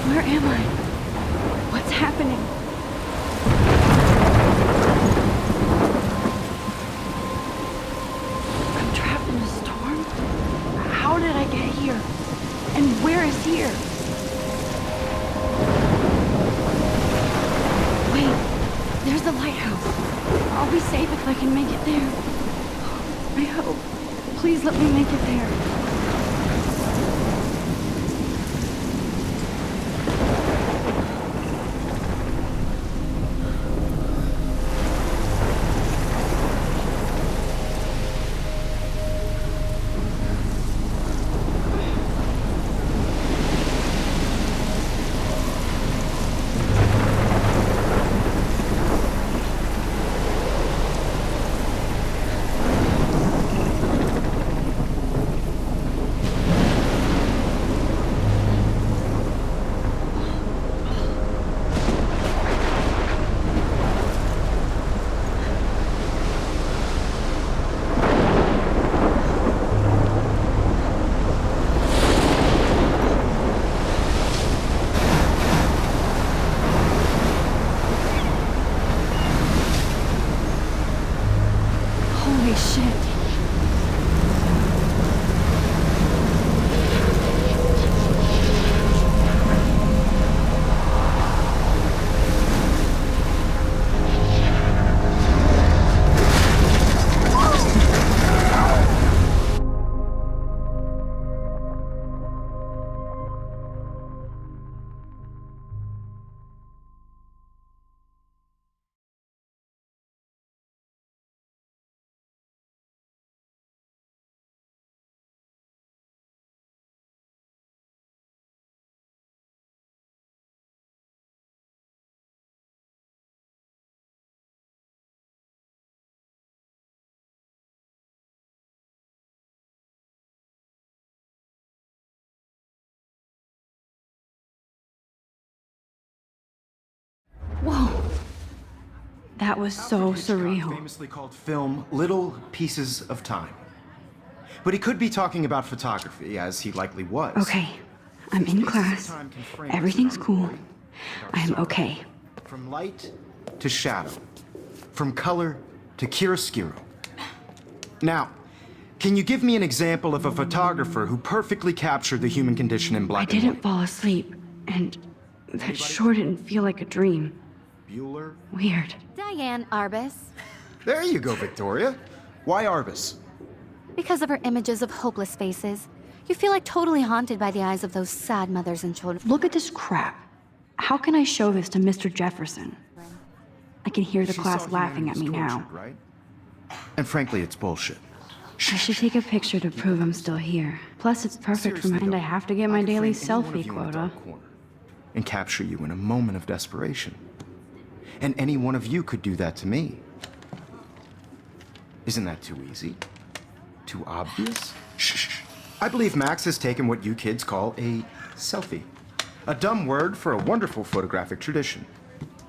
Where am I? What's happening? I'm trapped in a storm? How did I get here? And where is here? Wait, there's the lighthouse. I'll be safe if I can make it there. I hope. Please let me make it there. Holy shit. Whoa. That was so surreal. Famously called film Little Pieces of Time. But he could be talking about photography, as he likely was. Okay, I'm in class. Everything's cool. I am okay. From light to shadow. From color to chiaroscuro. Now, can you give me an example of a photographer who perfectly captured the human condition in black and white? I didn't fall asleep, and that sure didn't feel like a dream. Bueller? Weird. Diane Arbus. There you go, Victoria. Why Arbus? Because of her images of hopeless faces, you feel like totally haunted by the eyes of those sad mothers and children. Look at this crap. How can I show this to Mr. Jefferson? I can hear the class laughing at me now. Right? And frankly, it's bullshit. I should take a picture to prove I'm still here. Plus, it's perfect for my... And I have to get my daily selfie quota. And capture you in a moment of desperation. And any one of you could do that to me. Isn't that too easy? Too obvious? Shh. I believe Max has taken what you kids call a selfie. A dumb word for a wonderful photographic tradition.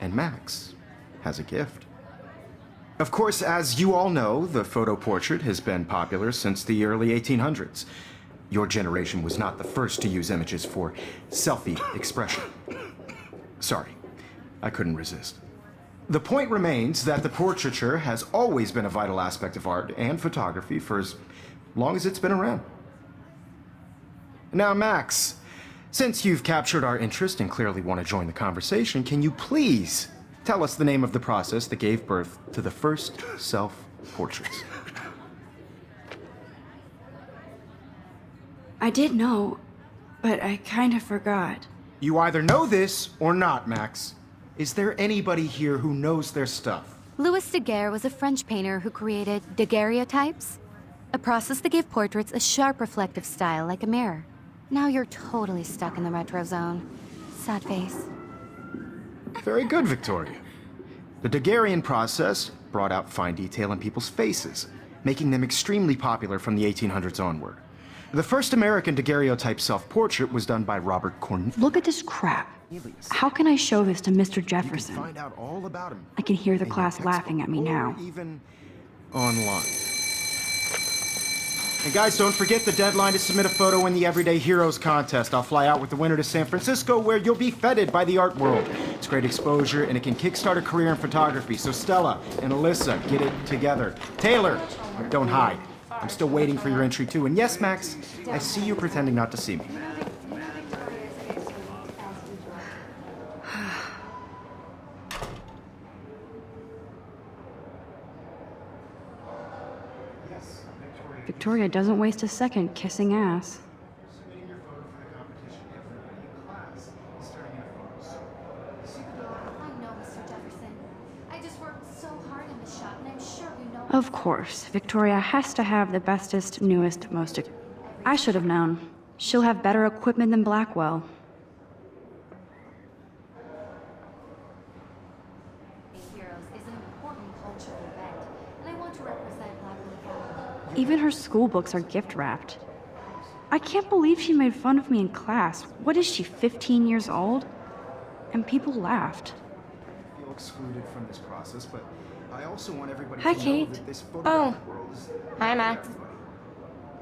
And Max has a gift. Of course, as you all know, the photo portrait has been popular since the early 1800s. Your generation was not the first to use images for selfie expression. Sorry, I couldn't resist. The point remains that the portraiture has always been a vital aspect of art and photography for as long as it's been around. Now, Max, since you've captured our interest and clearly want to join the conversation, can you please tell us the name of the process that gave birth to the first self-portraits? I did know, but I kind of forgot. You either know this or not, Max. Is there anybody here who knows their stuff? Louis Daguerre was a French painter who created daguerreotypes, a process that gave portraits a sharp reflective style like a mirror. Now you're totally stuck in the retro zone. Sad face. Very good, Victoria. The Daguerrean process brought out fine detail in people's faces, making them extremely popular from the 1800s onward. The first American daguerreotype self-portrait was done by Robert Cornelius. Look at this crap. How can I show this to Mr. Jefferson? Find out all about him. I can hear the class laughing at me now. Or even online. And guys, don't forget the deadline to submit a photo in the Everyday Heroes contest. I'll fly out with the winner to San Francisco, where you'll be feted by the art world. It's great exposure, and it can kickstart a career in photography. So Stella and Alyssa, get it together. Taylor, don't hide. I'm still waiting for your entry too. And yes, Max, I see you pretending not to see me. Victoria doesn't waste a second kissing ass. I know, Mr. Jefferson. I just worked so hard in the shop, and I'm sure you know. Of course, Victoria has to have the bestest, newest, most... I should have known. She'll have better equipment than Blackwell. Heroes is an important cultural event, and I want to represent Blackwell. Even her school books are gift-wrapped. I can't believe she made fun of me in class. What is she, 15 years old? And people laughed. I feel excluded from this process, but I also want everybody Hi, to know Kate. that this photographic Oh. world is Hi, Max. everybody.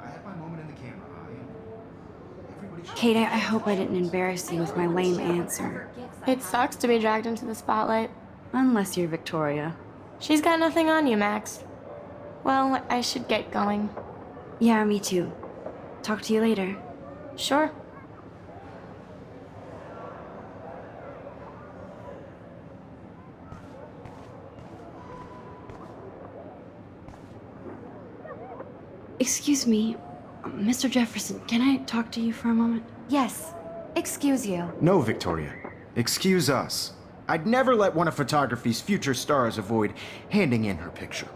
I had my moment in the camera eye. Everybody should... Kate, I hope I didn't embarrass you with my lame answer. It sucks to be dragged into the spotlight. Unless you're Victoria. She's got nothing on you, Max. Well, I should get going. Yeah, me too. Talk to you later. Sure. Excuse me, Mr. Jefferson, can I talk to you for a moment? Yes. Excuse you. No, Victoria. Excuse us. I'd never let one of photography's future stars avoid handing in her picture.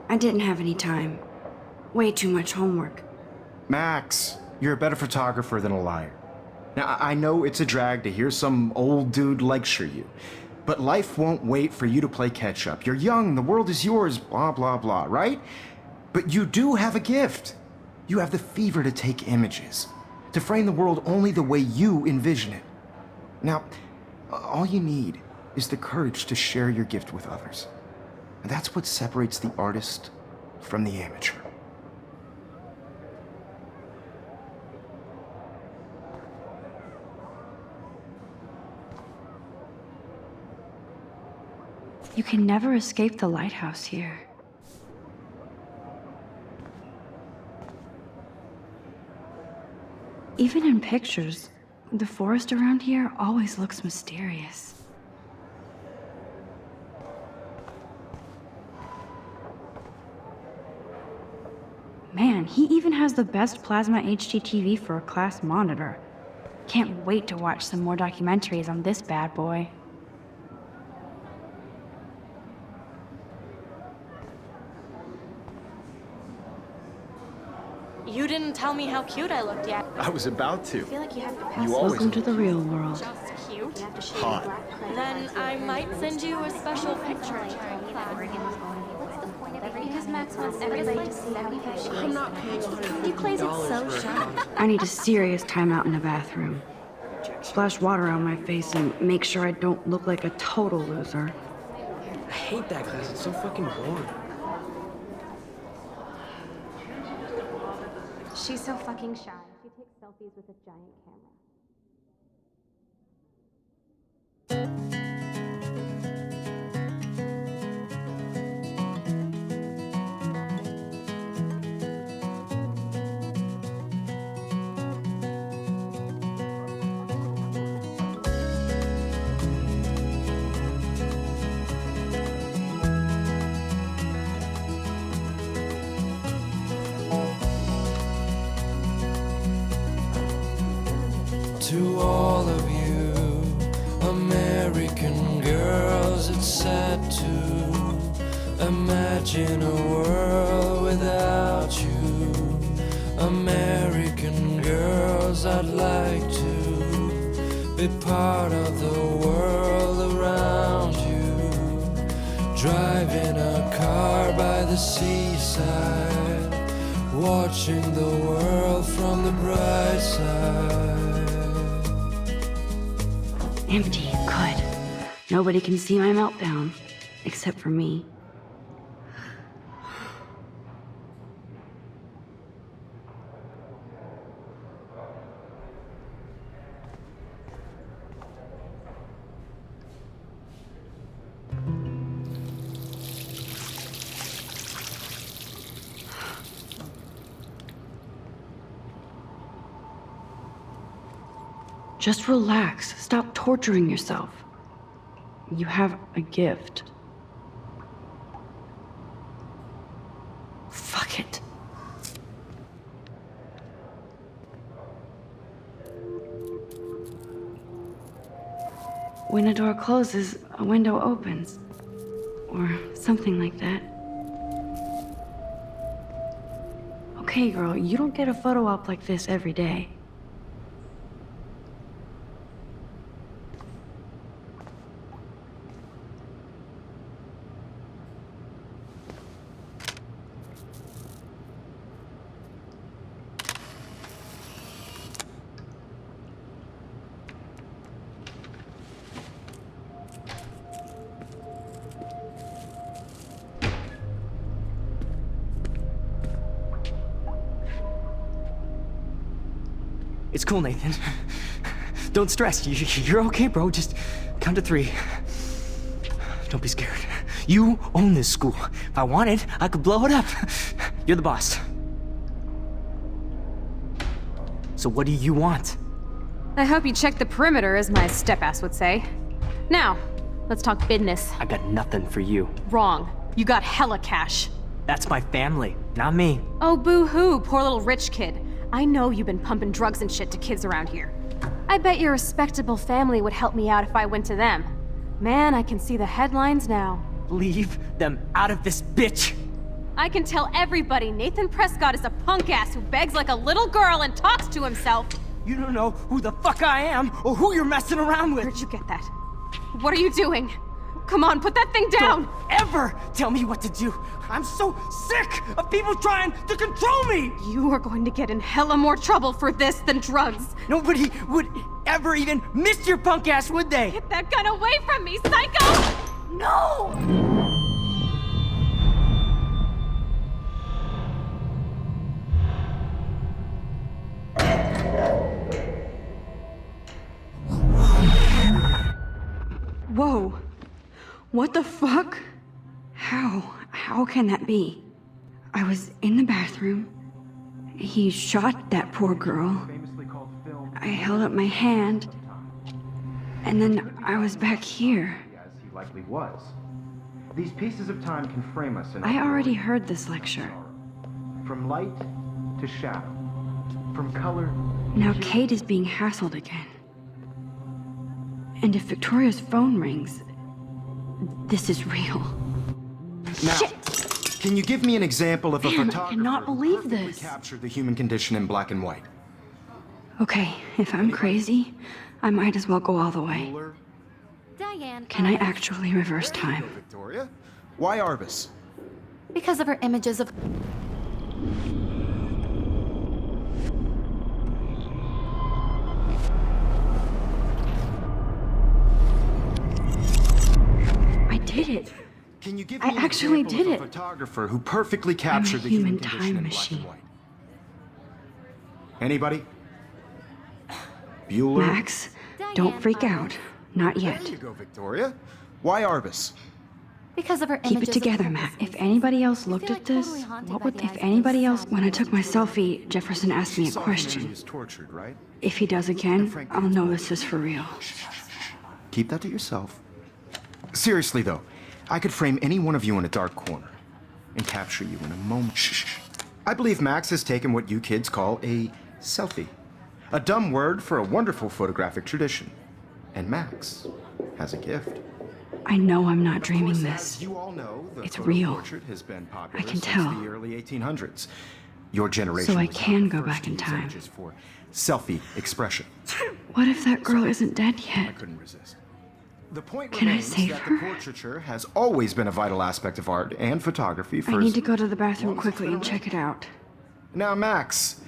I didn't have any time. Way too much homework. Max, you're a better photographer than a liar. Now, I know it's a drag to hear some old dude lecture you, but life won't wait for you to play catch-up. You're young, the world is yours, blah, blah, blah, right? But you do have a gift. You have the fever to take images, to frame the world only the way you envision it. Now, all you need is the courage to share your gift with others. And that's what separates the artist from the amateur. You can never escape the lighthouse here. Even in pictures, the forest around here always looks mysterious. Man, he even has the best plasma HDTV for a class monitor. Can't wait to watch some more documentaries on this bad boy. You didn't tell me how cute I looked yet. I was about to. I feel like you have to pass. You always Welcome to the real world. Just cute. hot. Then I might send you a special picture. Because Max wants everybody to see how happy I'm not paying $150 He plays it so for a sharp. I need a serious timeout in the bathroom. Splash water on my face and make sure I don't look like a total loser. I hate that class. It's so fucking boring. She's so fucking shy. She takes selfies with a giant camera. To all of you American girls, it's sad to imagine a world without you. American girls, I'd like to be part of the world around you. Driving a car by the seaside, watching the world from the bright side. Empty, good. Nobody can see my meltdown, except for me. Just relax. Stop torturing yourself. You have a gift. Fuck it. When a door closes, a window opens. Or something like that. Okay, girl, you don't get a photo op like this every day. It's cool, Nathan. Don't stress. You're okay, bro. Just count to 3. Don't be scared. You own this school. If I wanted, I could blow it up. You're the boss. So what do you want? I hope you checked the perimeter, as my step-ass would say. Now, let's talk business. I got nothing for you. Wrong. You got hella cash. That's my family, not me. Oh, boo-hoo, poor little rich kid. I know you've been pumping drugs and shit to kids around here. I bet your respectable family would help me out if I went to them. Man, I can see the headlines now. Leave them out of this bitch! I can tell everybody Nathan Prescott is a punk ass who begs like a little girl and talks to himself. You don't know who the fuck I am or who you're messing around with. Where'd you get that? What are you doing? Come on, put that thing down! Don't ever tell me what to do! I'm so sick of people trying to control me! You are going to get in hella more trouble for this than drugs. Nobody would ever even miss your punk ass, would they? Get that gun away from me, psycho! No! Whoa. What the fuck? How can that be? I was in the bathroom. He shot that poor girl. I held up my hand. And then I was back here. As he likely was. These pieces of time can frame us in I our already glory. heard this lecture. From light to shadow. From color Now to Kate is being hassled again. And if Victoria's phone rings, this is real. Now, Shit! can you give me an example of a Man, I photographer cannot who believe perfectly this. captured the human condition in black and white? Okay, if I'm crazy, I might as well go all the way. Bueller? Diane. Can I actually reverse There you time? go, Victoria. Why Arbus? Because of her images of. I did it. Can you give I me an actually example did of a it. photographer who perfectly captured the human human condition time in machine. black and white? Anybody? Bueller? Max, don't freak out. Not yet. There you go, Victoria. Why Arbus? Because of her Keep images it together, of Matt. If anybody else looked at this, what would, if anybody else, when I took my selfie, Jefferson asked me a Saw him question. when he was tortured, right? If he does again, I'll know this is for real. Keep that to yourself. Seriously, though, I could frame any one of you in a dark corner and capture you in a moment. I believe Max has taken what you kids call a selfie. A dumb word for a wonderful photographic tradition. And Max has a gift. I know I'm not Of dreaming course, this. as you all know, the It's photo real. portrait has been popular I can since tell. the early 1800s. Your generation So I was not can the go first back to in use time. images for selfie expression. What if that girl isn't dead I yet? couldn't resist. The point Can I remains save that her? the portraiture has always been a vital aspect of art and photography for I as need to go to the bathroom long as it's quickly been and around. check it out. Now, Max,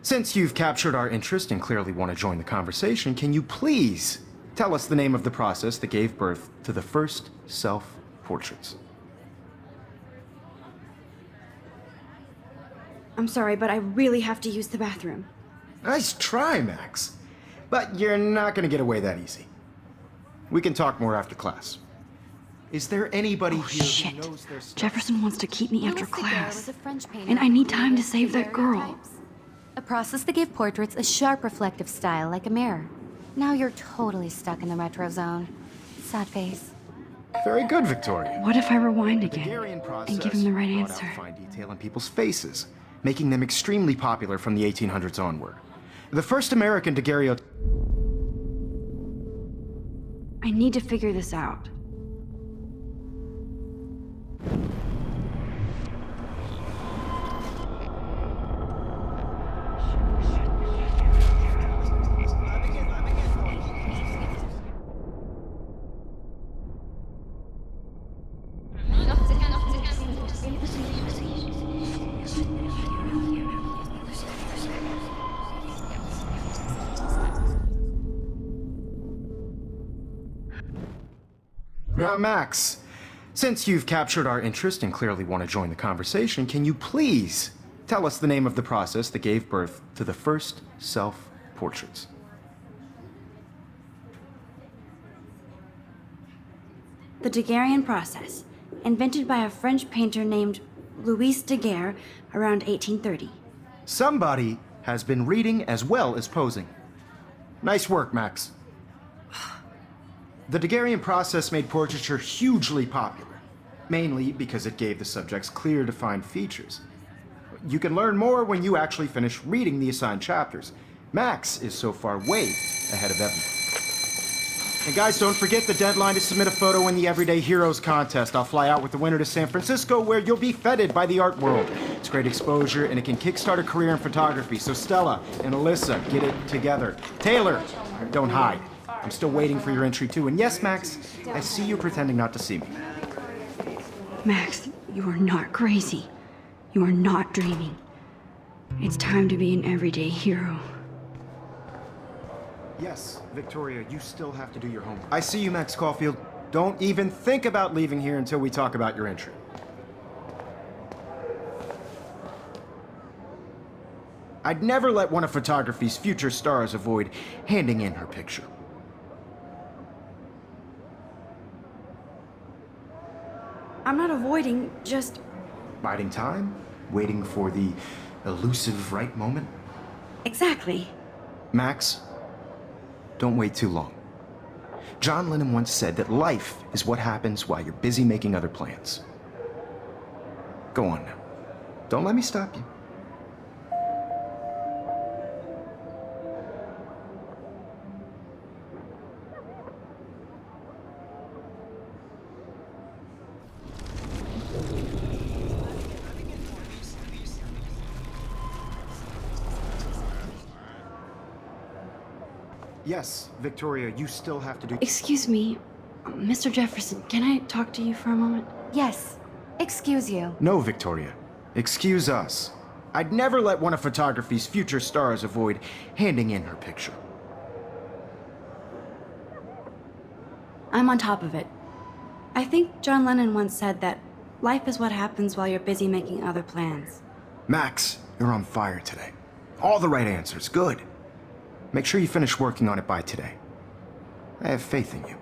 since you've captured our interest and clearly want to join the conversation, can you please tell us the name of the process that gave birth to the first self-portraits? I'm sorry, but I really have to use the bathroom. Nice try, Max. But you're not going to get away that easy. We can talk more after class. Is there anybody Oh, here shit. who knows their stuff? Jefferson wants to keep me after Louis Daguerre class. was a French painter And I need who time to created save that girl. daguerreotypes, a process that gave portraits a sharp reflective style like a mirror. Now you're totally stuck in the retro zone. Sad face. Very good, Victoria. What if I rewind again Hungarian process and give him the right brought answer? out fine detail in people's faces, making them extremely popular from the 1800s onward. The first American daguerreotype. I need to figure this out. Max, since you've captured our interest and clearly want to join the conversation, can you please tell us the name of the process that gave birth to the first self-portraits? The Daguerrean process, invented by a French painter named Louis Daguerre around 1830. Somebody has been reading as well as posing. Nice work, Max. The Daguerrean process made portraiture hugely popular, mainly because it gave the subjects clear, defined features. You can learn more when you actually finish reading the assigned chapters. Max is so far way ahead of everyone. And guys, don't forget the deadline to submit a photo in the Everyday Heroes contest. I'll fly out with the winner to San Francisco, where you'll be feted by the art world. It's great exposure, and it can kickstart a career in photography. So Stella and Alyssa, get it together. Taylor, don't hide. I'm still waiting for your entry too. And yes, Max, I see you pretending not to see me. Max, you are not crazy. You are not dreaming. It's time to be an everyday hero. Yes, Victoria, you still have to do your homework. I see you, Max Caulfield. Don't even think about leaving here until we talk about your entry. I'd never let one of photography's future stars avoid handing in her picture. I'm not avoiding, just... Biding time? Waiting for the elusive right moment? Exactly. Max, don't wait too long. John Lennon once said that life is what happens while you're busy making other plans. Go on now. Don't let me stop you. Yes, Victoria, you still have to do... Excuse me, Mr. Jefferson, can I talk to you for a moment? Yes. Excuse you. No, Victoria. Excuse us. I'd never let one of photography's future stars avoid handing in her picture. I'm on top of it. I think John Lennon once said that life is what happens while you're busy making other plans. Max, you're on fire today. All the right answers. Good. Make sure you finish working on it by today. I have faith in you.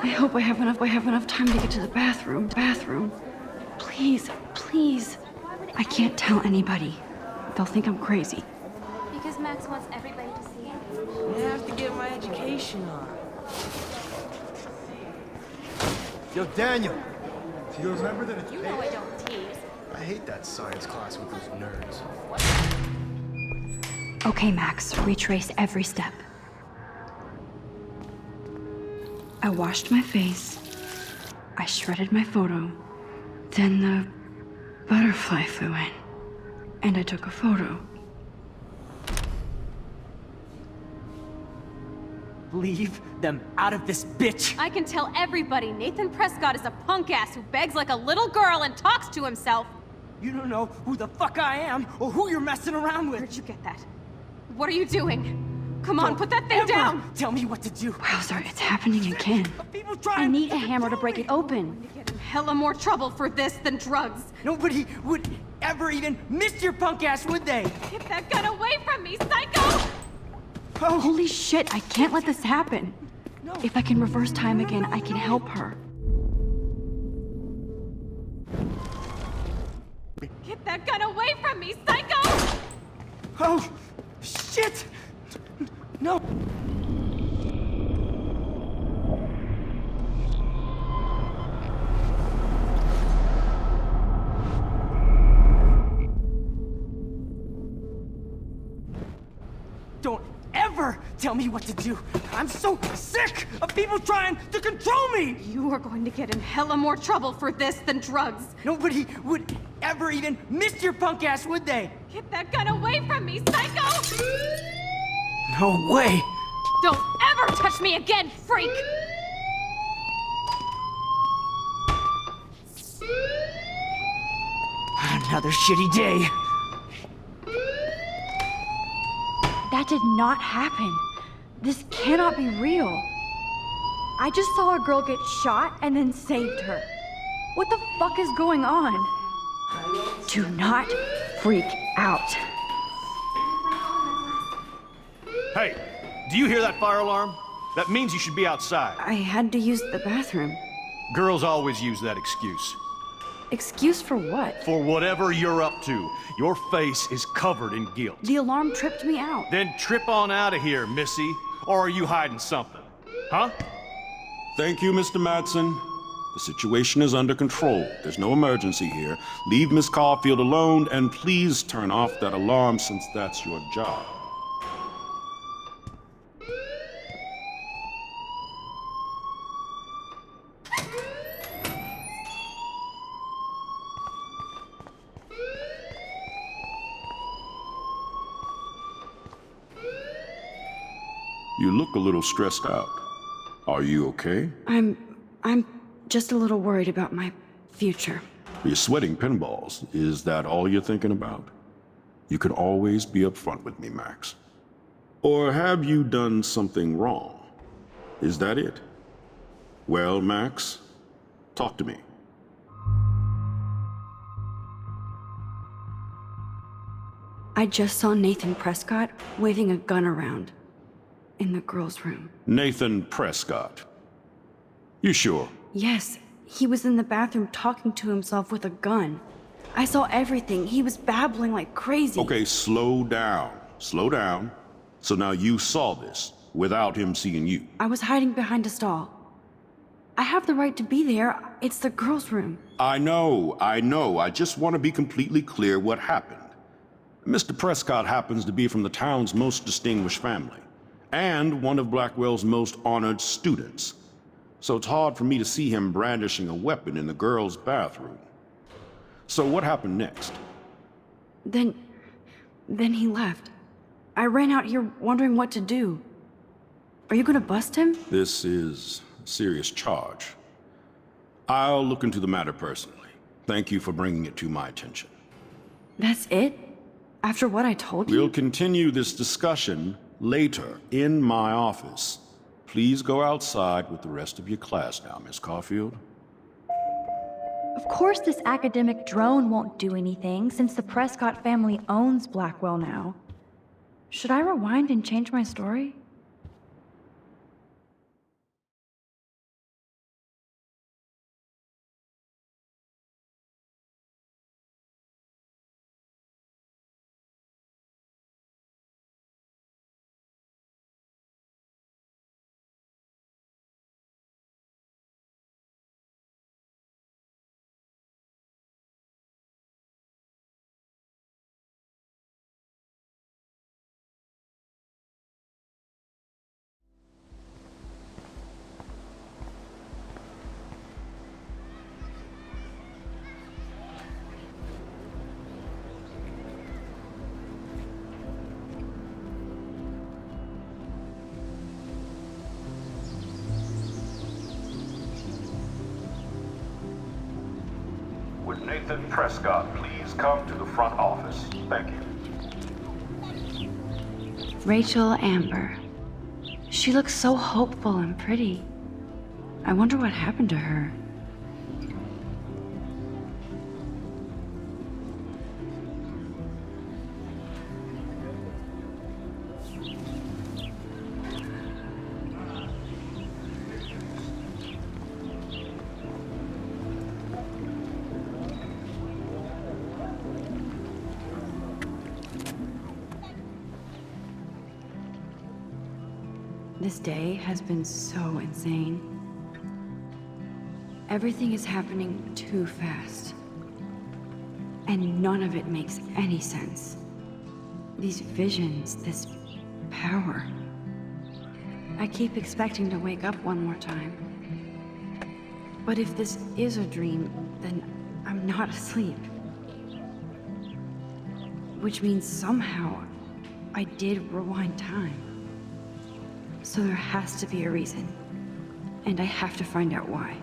I hope I have enough time to get to the bathroom. Please, please. I can't tell anybody. They'll think I'm crazy. Because Max wants everybody to see it. I have to get my education on. Yo, Daniel. Do you remember that it's... You know I don't tease. I hate that science class with those nerds. Okay, Max, retrace every step. I washed my face. I shredded my photo. Then the butterfly flew in. And I took a photo. Leave them out of this bitch! I can tell everybody Nathan Prescott is a punk ass who begs like a little girl and talks to himself. You don't know who the fuck I am or who you're messing around with! Where'd you get that? What are you doing? Come on, Don't put that thing ever down! Tell me what to do! Wowzer, it's happening again. People try I and need a hammer to break it open. You get in hella more trouble for this than drugs. Nobody would ever even miss your punk ass, would they? Get that gun away from me, psycho! Oh, Holy shit, I can't let this happen. no. If I can reverse time again, I can help her. Get that gun away from me, psycho! Oh, shit! No! Don't ever tell me what to do! I'm so sick of people trying to control me! You are going to get in hella more trouble for this than drugs. Nobody would ever even miss your punk ass, would they? Get that gun away from me, psycho! No way! Don't ever touch me again, freak! Another shitty day. That did not happen. This cannot be real. I just saw a girl get shot and then saved her. What the fuck is going on? Do not freak out. Hey, do you hear that fire alarm? That means you should be outside. I had to use the bathroom. Girls always use that excuse. Excuse for what? For whatever you're up to, your face is covered in guilt. The alarm tripped me out. Then trip on out of here, Missy. Or are you hiding something? Huh? Thank you, Mr. Madsen. The situation is under control. There's no emergency here. Leave Miss Caulfield alone, and please turn off that alarm since that's your job. You look a little stressed out. Are you okay? I'm just a little worried about my future. You're sweating pinballs. Is that all you're thinking about? You can always be upfront with me, Max. Or have you done something wrong? Is that it? Well, Max, talk to me. I just saw Nathan Prescott waving a gun around in the girls' room. Nathan Prescott. You sure? Yes, he was in the bathroom talking to himself with a gun. I saw everything. He was babbling like crazy. Okay, slow down. Slow down. So now you saw this without him seeing you. I was hiding behind a stall. I have the right to be there. It's the girls' room. I know. I just want to be completely clear what happened. Mr. Prescott happens to be from the town's most distinguished family, and one of Blackwell's most honored students. So it's hard for me to see him brandishing a weapon in the girls' bathroom. So what happened next? Then he left. I ran out here wondering what to do. Are you gonna bust him? This is a serious charge. I'll look into the matter personally. Thank you for bringing it to my attention. That's it? After what I told you? We'll continue this discussion later in my office. Please go outside with the rest of your class now, Miss Caulfield. Of course this academic drone won't do anything, since the Prescott family owns Blackwell now. Should I rewind and change my story? Would Nathan Prescott please come to the front office? Thank you. Rachel Amber. She looks so hopeful and pretty. I wonder what happened to her. This day has been so insane. Everything is happening too fast. And none of it makes any sense. These visions, this power. I keep expecting to wake up one more time. But if this is a dream, then I'm not asleep. Which means somehow I did rewind time. So there has to be a reason. And I have to find out why.